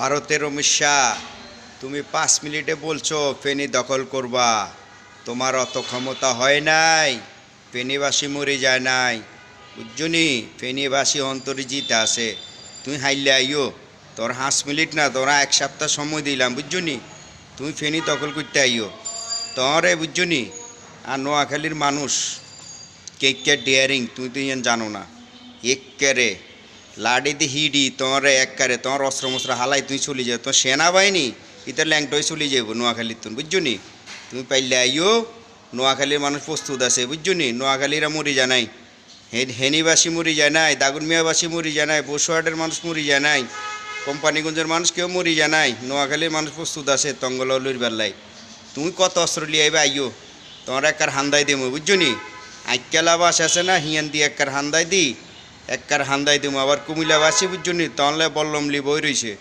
ভারতের অমিশা তুমি 5 মিনিটে বলছো ফেনী দখল করবা। তোমার অত ক্ষমতা হয় নাই। ফেনীবাসী মরে যায় নাই, বুঝছনি? ফেনীবাসী অন্তরে জিতে আছে। তুমি হাইলে আইও, তোর 5 মিনিট না, তোরা 1 সপ্তাহ সময় দিলাম, বুঝছনি? তুমি ফেনী দখল করতে আইও তোরে, বুঝছনি? আর নোয়াখালীর মানুষ কে ডেয়ারিং তুমি তো ইয়ান জানো না। এক্কারে লাড়ি দি হিডি তোমার এককারে তোমার অস্ত্র মস্ত্র হালাই তুই চলে যাও, তোমার সেনাবাহিনী ইতার ল্যাংটোয় চলে যাব নোয়াখালীর তুন, বুঝছনি? তুমি পাইলে আইও। নোয়াখালীর মানুষ প্রস্তুত আছে, বুঝছনি? নোয়াখালীরা মরি যায় নাই, হেনিবাসী মরি যায় নাই, দাগুনমিয়াবাসী মরি যায় নাই, বসুয়াটের মানুষ মরি যায় নাই, কোম্পানিগঞ্জের মানুষ কেউ মরি যায় নাই। নোয়াখালীর মানুষ প্রস্তুত আছে তঙ্গলউলির বেলায়। তুমি কত অস্ত্র লিয়ে আইবে আইও, তোমার একবার হান্দাই দেবো, বুঝছনি? আইক্যালাবাস আছে না, হিয়ান দিয়ে একবার হান্দাই দি, একবার হান্দাই দেবো। আবার কুমিল্লাবাসী, বুঝছনি? তাহলে বল্লম লি বই রয়েছে।